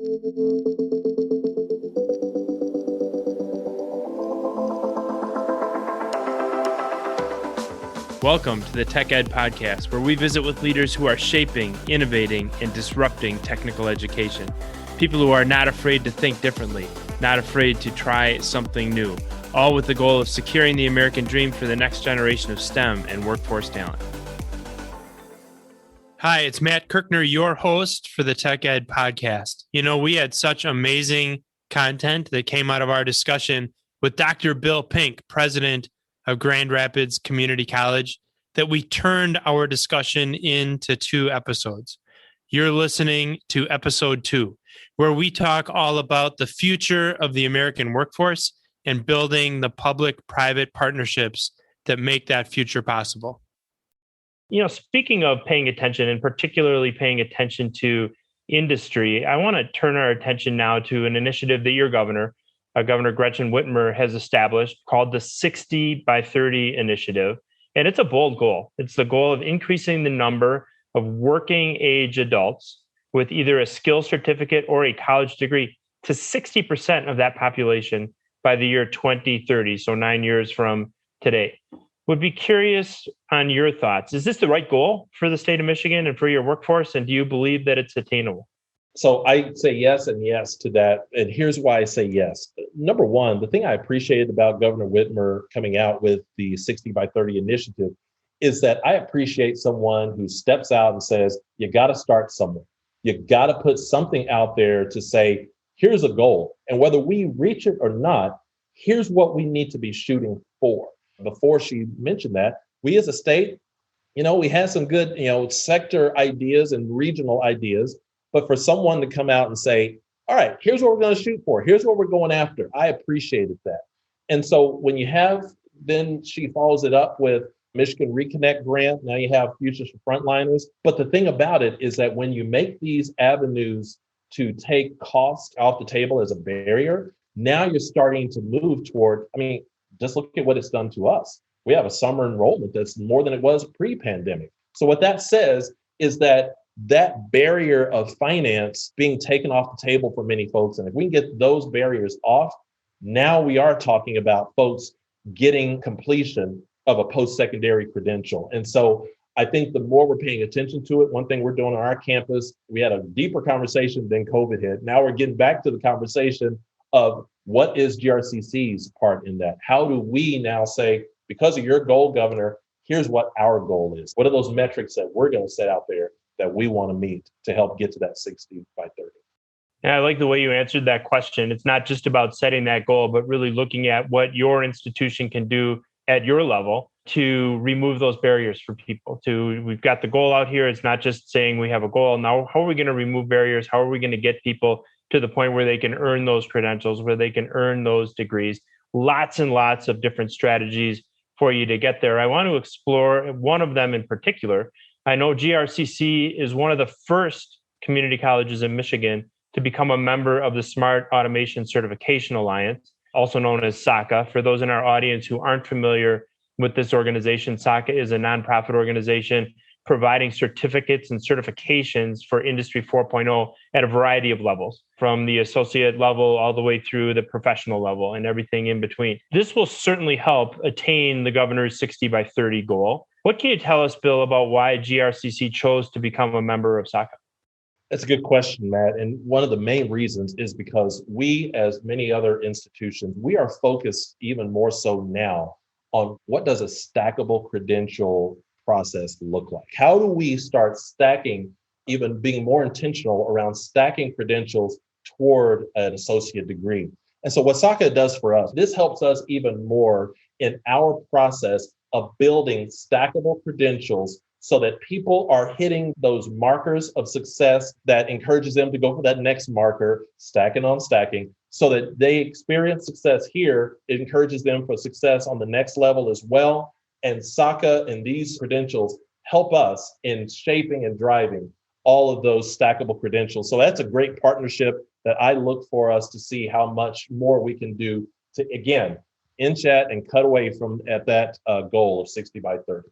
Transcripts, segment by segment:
Welcome to the Tech Ed Podcast, where we visit with leaders who are shaping, innovating, and disrupting technical education. People who are not afraid to think differently, not afraid to try something new, all with the goal of securing the American dream for the next generation of STEM and workforce talent. Hi, it's Matt Kirkner, your host for the Tech Ed Podcast. You know, we had such amazing content that came out of our discussion with Dr. Bill Pink, president of Grand Rapids Community College, that we turned our discussion into 2 episodes. You're listening to episode 2, where we talk all about the future of the American workforce and building the public-private partnerships that make that future possible. You know, speaking of paying attention, and particularly paying attention to industry, I want to turn our attention now to an initiative that your governor, Governor Gretchen Whitmer, has established called the 60 by 30 initiative. And it's a bold goal. It's the goal of increasing the number of working age adults with either a skill certificate or a college degree to 60% of that population by the year 2030, so 9 years from today. Would be curious on your thoughts. Is this the right goal for the state of Michigan and for your workforce? And do you believe that it's attainable? So I say yes and yes to that. And here's why I say yes. Number one, the thing I appreciated about Governor Whitmer coming out with the 60 by 30 initiative is that I appreciate someone who steps out and says, you got to start somewhere. You got to put something out there to say, here's a goal. And whether we reach it or not, here's what we need to be shooting for. Before she mentioned that, we as a state, we had some good, sector ideas and regional ideas. But for someone to come out and say, all right, here's what we're going to shoot for. Here's what we're going after. I appreciated that. And so when you have, then she follows it up with Michigan Reconnect grant. Now you have Futures for Frontliners. But the thing about it is that when you make these avenues to take cost off the table as a barrier, now you're starting to move toward, just look at what it's done to us. We have a summer enrollment that's more than it was pre-pandemic. So what that says is that barrier of finance being taken off the table for many folks. And if we can get those barriers off, now we are talking about folks getting completion of a post-secondary credential. And so I think the more we're paying attention to it, one thing we're doing on our campus, we had a deeper conversation than COVID hit. Now we're getting back to the conversation of what is GRCC's part in that? How do we now say, because of your goal, Governor, here's what our goal is? What are those metrics that we're going to set out there that we want to meet to help get to that 60 by 30? Yeah, I like the way you answered that question. It's not just about setting that goal, but really looking at what your institution can do at your level to remove those barriers for people. We've got the goal out here. It's not just saying we have a goal. Now, how are we going to remove barriers? How are we going to get people to the point where they can earn those credentials, where they can earn those degrees? Lots and lots of different strategies for you to get there. I want to explore one of them in particular. I know GRCC is one of the first community colleges in Michigan to become a member of the Smart Automation Certification Alliance, also known as SACA. For those in our audience who aren't familiar with this organization, SACA is a nonprofit organization providing certificates and certifications for Industry 4.0 at a variety of levels, from the associate level all the way through the professional level and everything in between. This will certainly help attain the governor's 60 by 30 goal. What can you tell us, Bill, about why GRCC chose to become a member of SACA? That's a good question, Matt. And one of the main reasons is because we, as many other institutions, we are focused even more so now on what does a stackable credential process look like? How do we start stacking, even being more intentional around stacking credentials toward an associate degree? And so what SACA does for us, this helps us even more in our process of building stackable credentials so that people are hitting those markers of success that encourages them to go for that next marker, stacking on stacking, so that they experience success here. It encourages them for success on the next level as well. And SACA and these credentials help us in shaping and driving all of those stackable credentials. So that's a great partnership that I look for us to see how much more we can do to, again, inch at and cut away from at that goal of 60 by 30.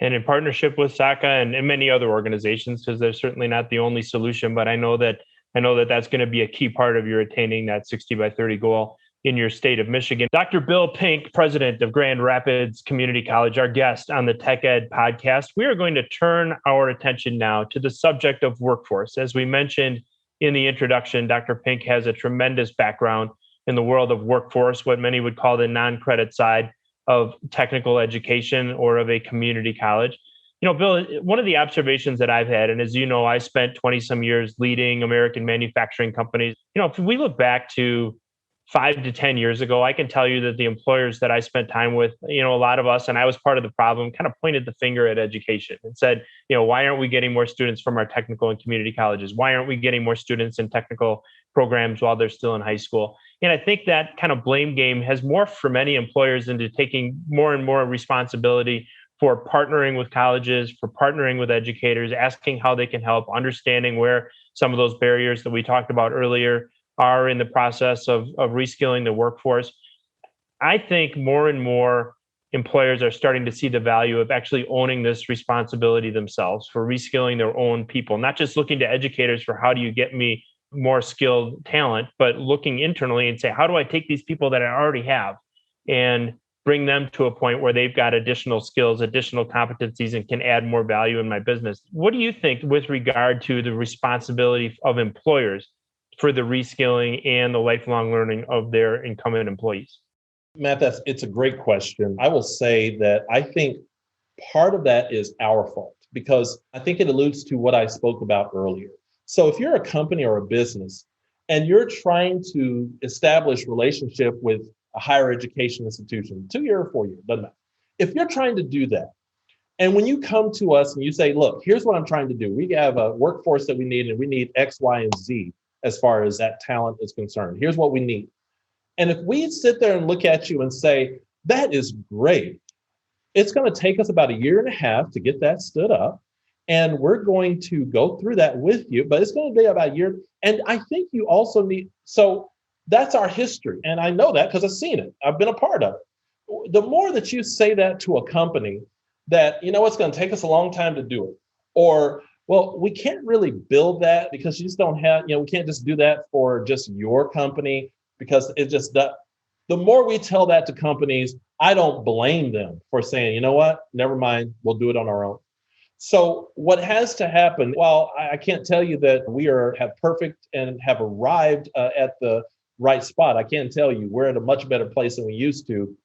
And in partnership with SACA and many other organizations, because they're certainly not the only solution, but I know that I know that that's going to be a key part of your attaining that 60 by 30 goal in your state of Michigan. Dr. Bill Pink, president of Grand Rapids Community College, our guest on the Tech Ed podcast. We are going to turn our attention now to the subject of workforce. As we mentioned in the introduction, Dr. Pink has a tremendous background in the world of workforce, what many would call the non-credit side of technical education or of a community college. You know, Bill, one of the observations that I've had, and as you know, I spent 20 some years leading American manufacturing companies. You know, if we look back to 5 to 10 years ago, I can tell you that the employers that I spent time with, you know, a lot of us, and I was part of the problem, kind of pointed the finger at education and said, you know, why aren't we getting more students from our technical and community colleges? Why aren't we getting more students in technical programs while they're still in high school? And I think that kind of blame game has morphed for many employers into taking more and more responsibility for partnering with colleges, for partnering with educators, asking how they can help, understanding where some of those barriers that we talked about earlier are in the process of reskilling the workforce. I think more and more employers are starting to see the value of actually owning this responsibility themselves for reskilling their own people, not just looking to educators for how do you get me more skilled talent, but looking internally and say, how do I take these people that I already have and bring them to a point where they've got additional skills, additional competencies, and can add more value in my business? What do you think with regard to the responsibility of employers for the reskilling and the lifelong learning of their incumbent employees? Matt, it's a great question. I will say that I think part of that is our fault because I think it alludes to what I spoke about earlier. So if you're a company or a business and you're trying to establish relationship with a higher education institution, 2-year or 4-year, doesn't matter. If you're trying to do that, and when you come to us and you say, look, here's what I'm trying to do. We have a workforce that we need, and we need X, Y, and Z as far as that talent is concerned. Here's what we need. And if we sit there and look at you and say, that is great, it's going to take us about 1.5 years to get that stood up. And we're going to go through that with you, but it's going to be about a year. And I think you also need, so that's our history. And I know that because I've seen it. I've been a part of it. The more that you say that to a company that, you know, it's going to take us a long time to do it, or, well, we can't really build that because you just don't have, you know, we can't just do that for just your company because it just does. The more we tell that to companies, I don't blame them for saying, you know what, never mind, we'll do it on our own. So what has to happen, while I can't tell you that we have perfect and have arrived at the right spot, I can tell you we're at a much better place than we used to,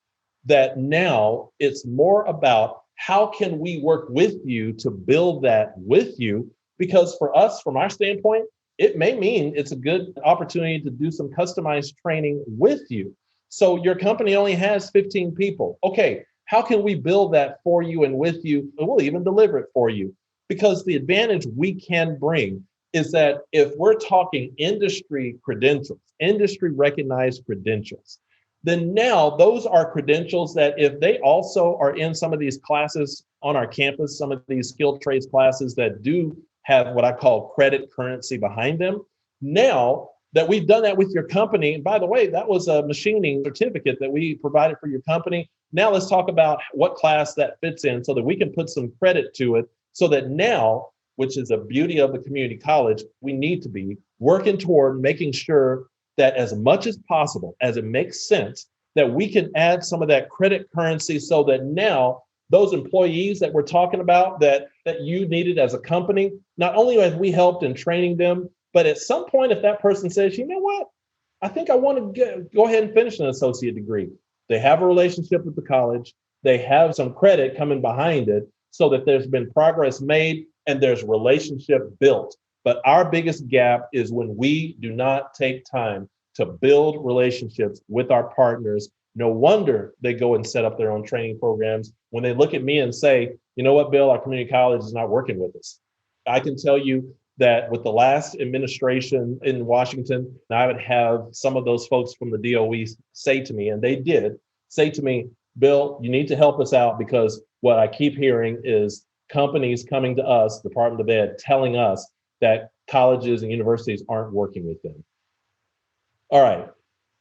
that now it's more about how can we work with you to build that with you? Because for us, from our standpoint, it may mean it's a good opportunity to do some customized training with you. So your company only has 15 people. Okay, how can we build that for you and with you? And we'll even deliver it for you. Because the advantage we can bring is that if we're talking industry credentials, industry recognized credentials, then now those are credentials that if they also are in some of these classes on our campus, some of these skilled trades classes that do have what I call credit currency behind them, now that we've done that with your company, and by the way, that was a machining certificate that we provided for your company. Now let's talk about what class that fits in so that we can put some credit to it so that now, which is the beauty of the community college, we need to be working toward making sure that as much as possible, as it makes sense, that we can add some of that credit currency so that now those employees that we're talking about that you needed as a company, not only have we helped in training them, but at some point, if that person says, you know what, I think I want to go ahead and finish an associate degree. They have a relationship with the college. They have some credit coming behind it so that there's been progress made and there's relationship built. But our biggest gap is when we do not take time to build relationships with our partners. No wonder they go and set up their own training programs when they look at me and say, you know what, Bill, our community college is not working with us. I can tell you that with the last administration in Washington, I would have some of those folks from the DOE say to me, and they did say to me, Bill, you need to help us out because what I keep hearing is companies coming to us, Department of Ed, telling us that colleges and universities aren't working with them. All right.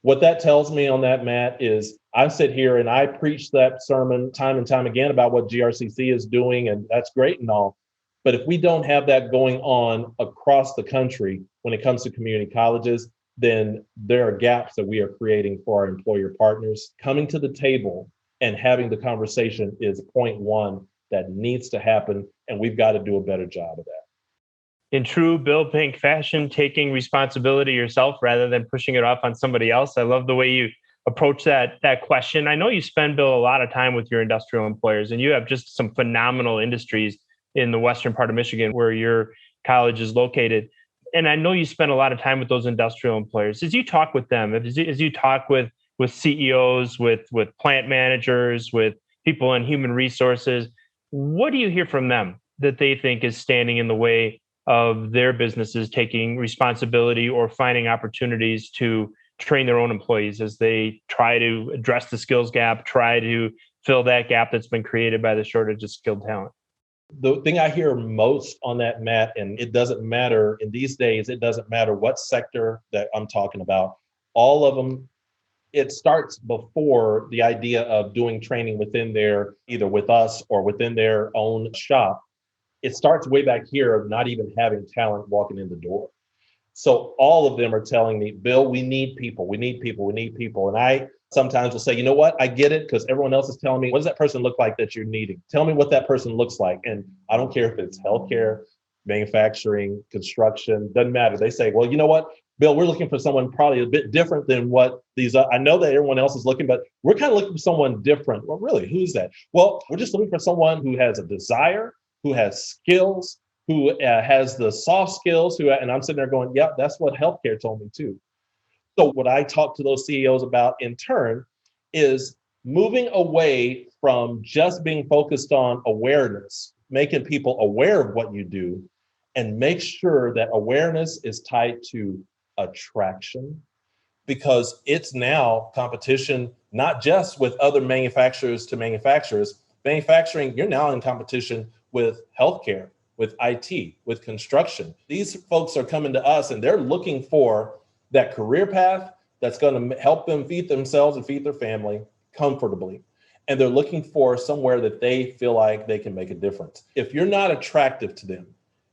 What that tells me on that, Matt, is I sit here and I preach that sermon time and time again about what GRCC is doing, and that's great and all. But if we don't have that going on across the country, when it comes to community colleges, then there are gaps that we are creating for our employer partners. Coming to the table and having the conversation is point one that needs to happen, and we've got to do a better job of that. In true Bill Pink fashion, taking responsibility yourself rather than pushing it off on somebody else. I love the way you approach that question. I know you spend, Bill, a lot of time with your industrial employers, and you have just some phenomenal industries in the western part of Michigan where your college is located. And I know you spend a lot of time with those industrial employers. As you talk with them, as you talk with CEOs, with plant managers, with people in human resources, what do you hear from them that they think is standing in the way of their businesses taking responsibility or finding opportunities to train their own employees as they try to address the skills gap, try to fill that gap that's been created by the shortage of skilled talent? The thing I hear most on that, Matt, and it doesn't matter in these days, it doesn't matter what sector that I'm talking about, all of them, it starts before the idea of doing training within their, either with us or within their own shop. It starts way back here of not even having talent walking in the door. So all of them are telling me, Bill, we need people, we need people, we need people. And I sometimes will say, you know what, I get it, because everyone else is telling me, what does that person look like that you're needing? Tell me what that person looks like. And I don't care if it's healthcare, manufacturing, construction, doesn't matter. They say, well, you know what, Bill, we're looking for someone probably a bit different than what these are. I know that everyone else is looking, but we're kind of looking for someone different. Well, really, who's that? Well, we're just looking for someone who has a desire, who has skills, who has the soft skills, and I'm sitting there going, yeah, that's what healthcare told me too. So what I talk to those CEOs about in turn is moving away from just being focused on awareness, making people aware of what you do, and make sure that awareness is tied to attraction, because it's now competition, not just with other manufacturers to manufacturers. Manufacturing, you're now in competition with healthcare, with IT, with construction. These folks are coming to us and they're looking for that career path that's going to help them feed themselves and feed their family comfortably. And they're looking for somewhere that they feel like they can make a difference. If you're not attractive to them,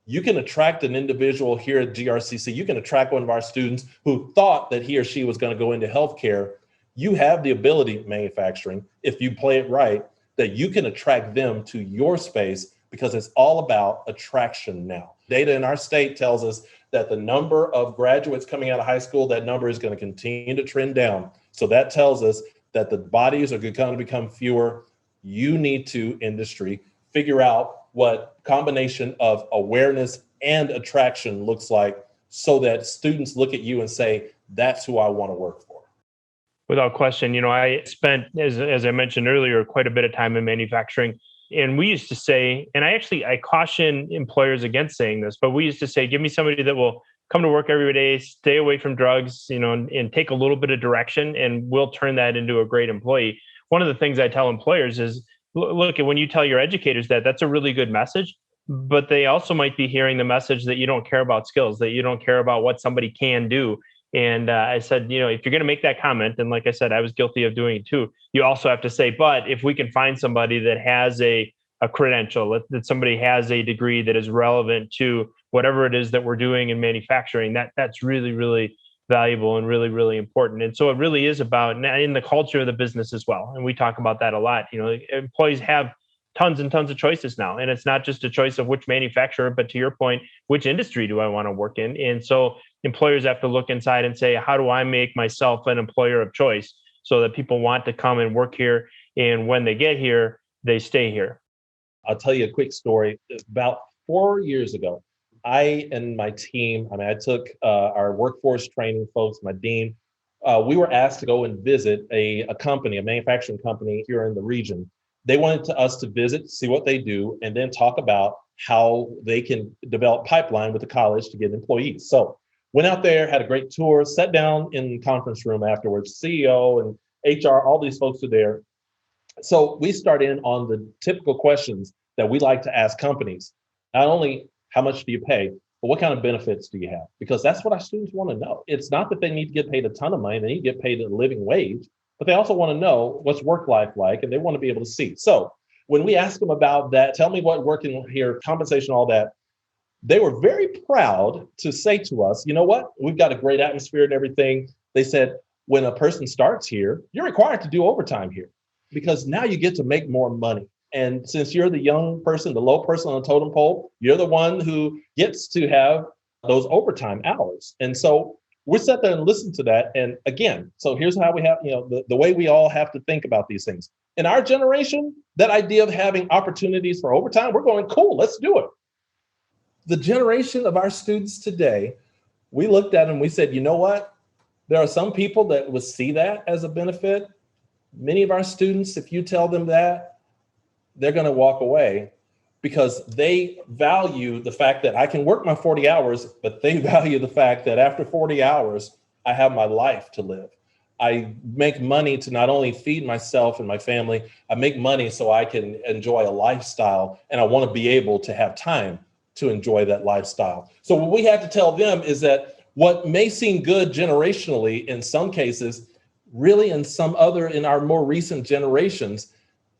you can attract an individual here at GRCC. You can attract one of our students who thought that he or she was going to go into healthcare. You have the ability, manufacturing, if you play it right, that you can attract them to your space, because it's all about attraction now. Data in our state tells us that the number of graduates coming out of high school, that number is going to continue to trend down. So that tells us that the bodies are going to become fewer. You need to, industry, figure out what combination of awareness and attraction looks like, so that students look at you and say, that's who I want to work for. Without question, I spent, as I mentioned earlier, quite a bit of time in manufacturing. And we used to say, and I caution employers against saying this, but we used to say, give me somebody that will come to work every day, stay away from drugs, and take a little bit of direction, and we'll turn that into a great employee. One of the things I tell employers is, look, when you tell your educators that's a really good message, but they also might be hearing the message that you don't care about skills, that you don't care about what somebody can do. And I said, if you're going to make that comment, and like I said, I was guilty of doing it too, you also have to say, but if we can find somebody that has a credential, that somebody has a degree that is relevant to whatever it is that we're doing in manufacturing, that's really, really valuable and really, really important. And so it really is about in the culture of the business as well. And we talk about that a lot. Employees have tons and tons of choices now. And it's not just a choice of which manufacturer, but to your point, which industry do I want to work in? And so employers have to look inside and say, how do I make myself an employer of choice so that people want to come and work here? And when they get here, they stay here. I'll tell you a quick story. About 4 years ago, I and my team, I took our workforce training folks, my dean, we were asked to go and visit a company, a manufacturing company here in the region. They wanted us to visit, see what they do, and then talk about how they can develop pipeline with the college to get employees. So went out there, had a great tour, sat down in the conference room afterwards, CEO and HR, all these folks are there. So we start in on the typical questions that we like to ask companies. Not only how much do you pay, but what kind of benefits do you have? Because that's what our students want to know. It's not that they need to get paid a ton of money, they need to get paid a living wage, but they also want to know what's work life like, and they want to be able to see. So when we ask them about that, tell me what working here, compensation, all that, they were very proud to say to us, you know what, we've got a great atmosphere and everything. They said, when a person starts here, you're required to do overtime here because now you get to make more money. And since you're the young person, the low person on the totem pole, you're the one who gets to have those overtime hours. And so we sat there and listened to that. And again, so here's how we have, the way we all have to think about these things. In our generation, that idea of having opportunities for overtime, we're going, cool, let's do it. The generation of our students today, we looked at them, we said, you know what? There are some people that would see that as a benefit. Many of our students, if you tell them that, they're going to walk away because they value the fact that I can work my 40 hours, but they value the fact that after 40 hours, I have my life to live. I make money to not only feed myself and my family, I make money so I can enjoy a lifestyle, and I want to be able to have time to enjoy that lifestyle. So what we have to tell them is that what may seem good generationally in some cases, really in our more recent generations,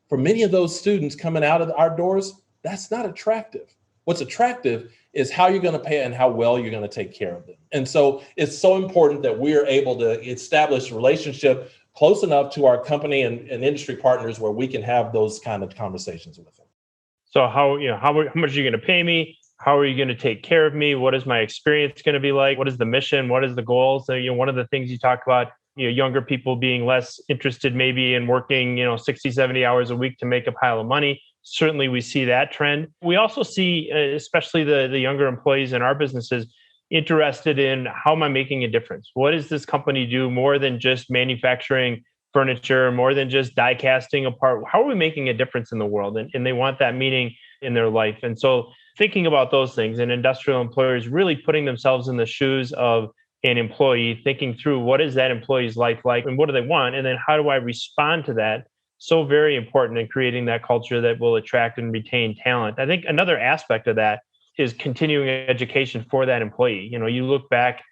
for many of those students coming out of our doors, that's not attractive. What's attractive is how you're going to pay and how well you're going to take care of them. And so it's so important that we are able to establish a relationship close enough to our company and industry partners where we can have those kind of conversations with them. So how much are you going to pay me? How are you going to take care of me? What is my experience going to be like? What is the mission? What is the goal? So, one of the things you talk about, younger people being less interested maybe in working, 60, 70 hours a week to make a pile of money. Certainly we see that trend. We also see, especially the younger employees in our businesses, interested in how am I making a difference? What does this company do more than just manufacturing furniture, more than just die casting a part? How are we making a difference in the world? And they want that meaning in their life. And so thinking about those things, and industrial employers really putting themselves in the shoes of an employee, thinking through what is that employee's life like and what do they want? And then how do I respond to that? So very important in creating that culture that will attract and retain talent. I think another aspect of that is continuing education for that employee. You look back,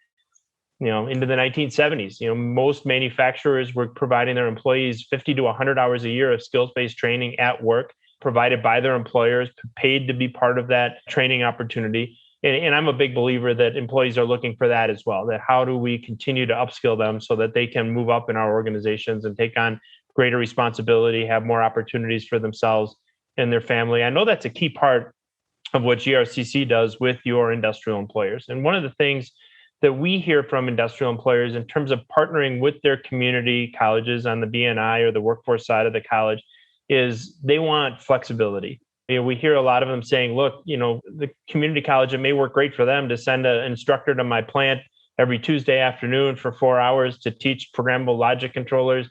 into the 1970s, most manufacturers were providing their employees 50 to 100 hours a year of skills-based training at work, provided by their employers, paid to be part of that training opportunity. And I'm a big believer that employees are looking for that as well, that how do we continue to upskill them so that they can move up in our organizations and take on greater responsibility, have more opportunities for themselves and their family. I know that's a key part of what GRCC does with your industrial employers. And one of the things that we hear from industrial employers in terms of partnering with their community colleges on the BNI or the workforce side of the college is they want flexibility. We hear a lot of them saying, look, the community college, it may work great for them to send an instructor to my plant every Tuesday afternoon for 4 hours to teach programmable logic controllers.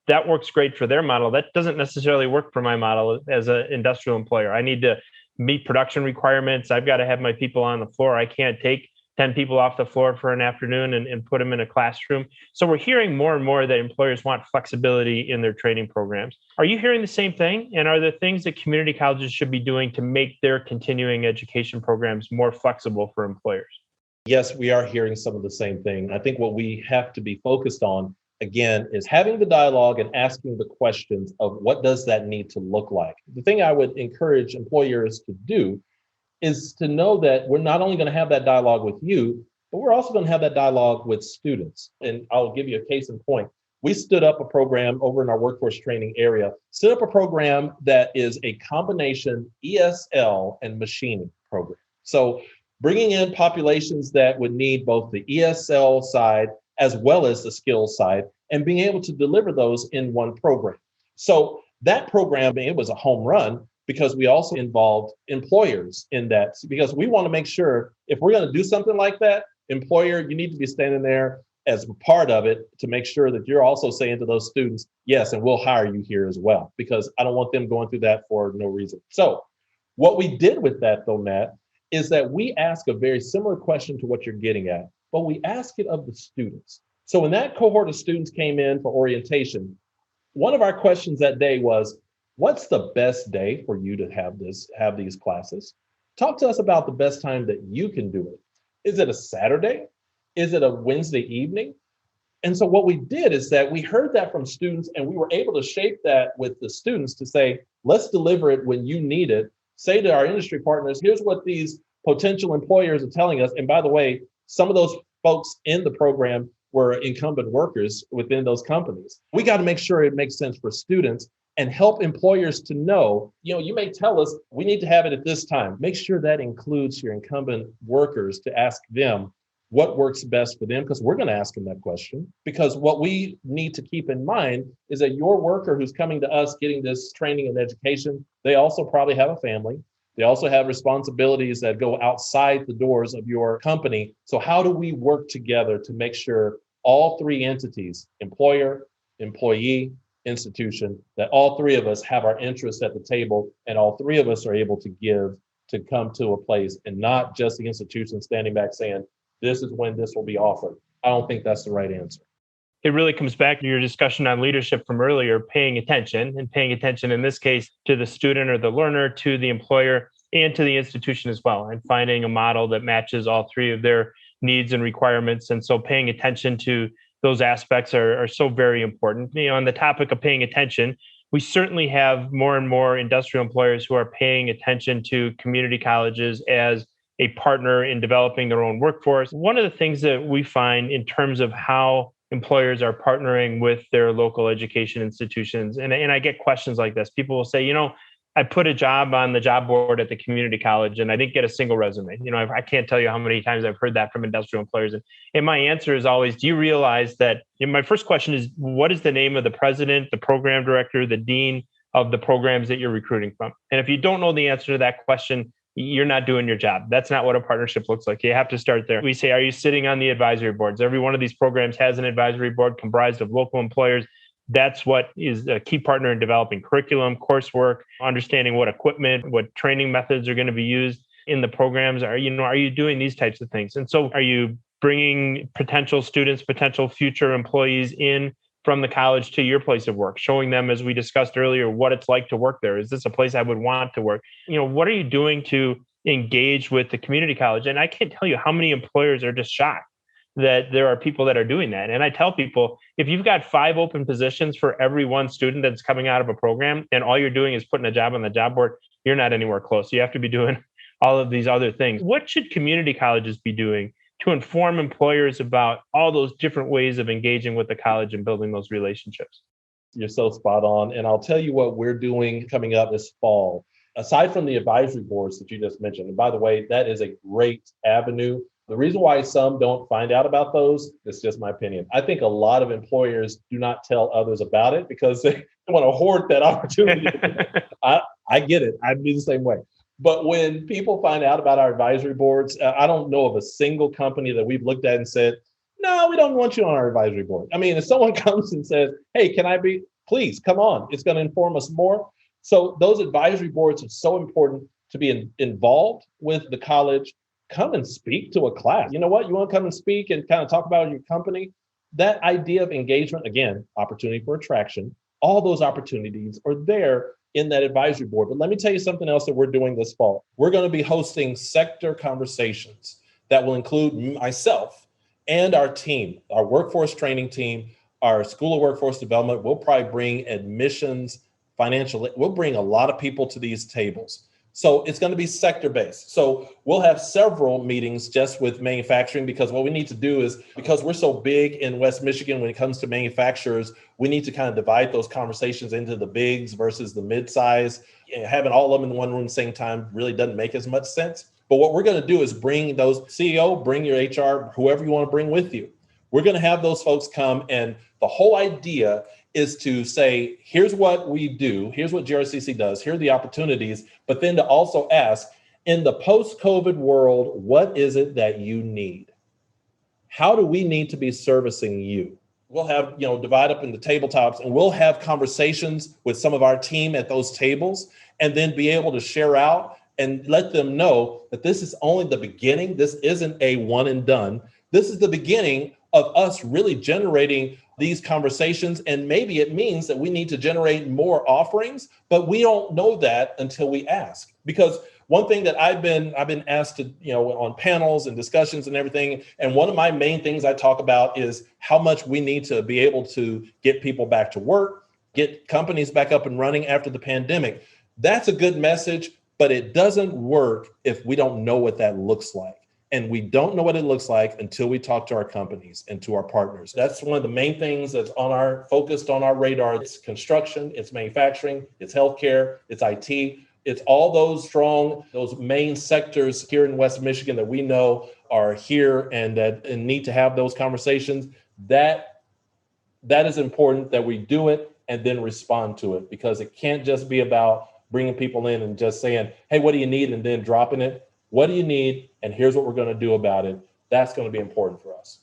That works great for their model. That doesn't necessarily work for my model as an industrial employer. I need to meet production requirements. I've got to have my people on the floor. I can't take 10 people off the floor for an afternoon and put them in a classroom. So we're hearing more and more that employers want flexibility in their training programs. Are you hearing the same thing? And are there things that community colleges should be doing to make their continuing education programs more flexible for employers? Yes, we are hearing some of the same thing. I think what we have to be focused on, again, is having the dialogue and asking the questions of what does that need to look like. The thing I would encourage employers to do is to know that we're not only going to have that dialogue with you, but we're also going to have that dialogue with students. And I'll give you a case in point. We stood up a program over in our workforce training area, stood up a program that is a combination ESL and machining program. So bringing in populations that would need both the ESL side as well as the skills side and being able to deliver those in one program. So that program, it was a home run, because we also involved employers in that, because we want to make sure if we're going to do something like that, employer, you need to be standing there as a part of it to make sure that you're also saying to those students, yes, and we'll hire you here as well, because I don't want them going through that for no reason. So what we did with that though, Matt, is that we ask a very similar question to what you're getting at, but we ask it of the students. So when that cohort of students came in for orientation, one of our questions that day was, what's the best day for you to have these classes? Talk to us about the best time that you can do it. Is it a Saturday? Is it a Wednesday evening? And so what we did is that we heard that from students, and we were able to shape that with the students to say, let's deliver it when you need it. Say to our industry partners, here's what these potential employers are telling us, and by the way, some of those folks in the program were incumbent workers within those companies. We got to make sure it makes sense for students and help employers to know, you may tell us we need to have it at this time. Make sure that includes your incumbent workers to ask them what works best for them, because we're going to ask them that question. Because what we need to keep in mind is that your worker who's coming to us getting this training and education, they also probably have a family. They also have responsibilities that go outside the doors of your company. So how do we work together to make sure all three entities, employer, employee, institution, that all three of us have our interests at the table and all three of us are able to give to come to a place, and not just the institution standing back saying, this is when this will be offered. I don't think that's the right answer. It really comes back to your discussion on leadership from earlier, paying attention in this case to the student or the learner, to the employer, and to the institution as well, and finding a model that matches all three of their needs and requirements. And so paying attention to those aspects are so very important. On the topic of paying attention, we certainly have more and more industrial employers who are paying attention to community colleges as a partner in developing their own workforce. One of the things that we find in terms of how employers are partnering with their local education institutions, and I get questions like this. People will say, I put a job on the job board at the community college and I didn't get a single resume. I can't tell you how many times I've heard that from industrial employers. And my answer is always, do you realize that, my first question is, what is the name of the president, the program director, the dean of the programs that you're recruiting from? And if you don't know the answer to that question, you're not doing your job. That's not what a partnership looks like. You have to start there. We say, are you sitting on the advisory boards? Every one of these programs has an advisory board comprised of local employers. That's what is a key partner in developing curriculum, coursework, understanding what equipment, what training methods are going to be used in the programs. Are you doing these types of things? And so are you bringing potential students, potential future employees in from the college to your place of work, showing them, as we discussed earlier, what it's like to work there? Is this a place I would want to work? What are you doing to engage with the community college? And I can't tell you how many employers are just shocked that there are people that are doing that. And I tell people, if you've got 5 open positions for every one student that's coming out of a program, and all you're doing is putting a job on the job board, you're not anywhere close. You have to be doing all of these other things. What should community colleges be doing to inform employers about all those different ways of engaging with the college and building those relationships? You're so spot on. And I'll tell you what we're doing coming up this fall. Aside from the advisory boards that you just mentioned, and by the way, that is a great avenue. The reason why some don't find out about those, it's just my opinion. I think a lot of employers do not tell others about it because they want to hoard that opportunity. I get it. I'd be the same way. But when people find out about our advisory boards, I don't know of a single company that we've looked at and said, no, we don't want you on our advisory board. I mean, if someone comes and says, hey, can I be, please come on. It's going to inform us more. So those advisory boards are so important to be involved with the college. Come and speak to a class. You know what? You want to come and speak and kind of talk about your company? That idea of engagement, again, opportunity for attraction, all those opportunities are there in that advisory board. But let me tell you something else that we're doing this fall. We're going to be hosting sector conversations that will include myself and our team, our workforce training team, our School of Workforce Development. We'll probably bring admissions, financial, we'll bring a lot of people to these tables. So it's going to be sector-based. So we'll have several meetings just with manufacturing, because what we need to do is, because we're so big in West Michigan when it comes to manufacturers, we need to kind of divide those conversations into the bigs versus the mid-size. Having all of them in one room at the same time really doesn't make as much sense. But what we're going to do is bring those CEO, bring your HR, whoever you want to bring with you. We're going to have those folks come, and the whole idea is to say, here's what we do, here's what GRCC does, here are the opportunities, but then to also ask, in the post-COVID world, what is it that you need? How do we need to be servicing you? We'll have, divide up into tabletops, and we'll have conversations with some of our team at those tables, and then be able to share out and let them know that this is only the beginning. This isn't a one and done. This is the beginning of us really generating these conversations. And maybe it means that we need to generate more offerings, but we don't know that until we ask. Because one thing that I've been asked to, on panels and discussions and everything, and one of my main things I talk about is how much we need to be able to get people back to work, get companies back up and running after the pandemic. That's a good message, but it doesn't work if we don't know what that looks like. And we don't know what it looks like until we talk to our companies and to our partners. That's one of the main things that's focused on our radar. It's construction, it's manufacturing, it's healthcare, it's IT. It's all those main sectors here in West Michigan that we know are here and need to have those conversations. That is important that we do it and then respond to it, because it can't just be about bringing people in and just saying, hey, what do you need? And then dropping it. What do you need? And here's what we're going to do about it. That's going to be important for us.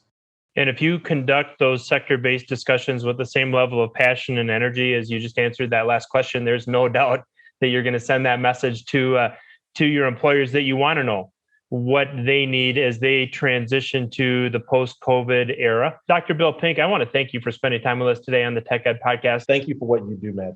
And if you conduct those sector-based discussions with the same level of passion and energy as you just answered that last question, there's no doubt that you're going to send that message to your employers that you want to know what they need as they transition to the post-COVID era. Dr. Bill Pink, I want to thank you for spending time with us today on the Tech Ed Podcast. Thank you for what you do, Matt.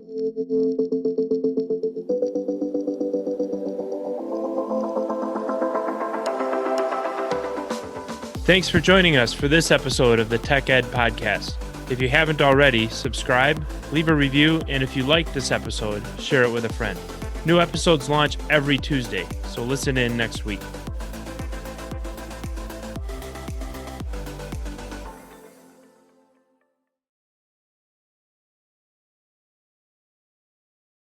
Thanks for joining us for this episode of the Tech Ed Podcast. If you haven't already, subscribe, leave a review, and if you like this episode, share it with a friend. New episodes launch every Tuesday, so listen in next week.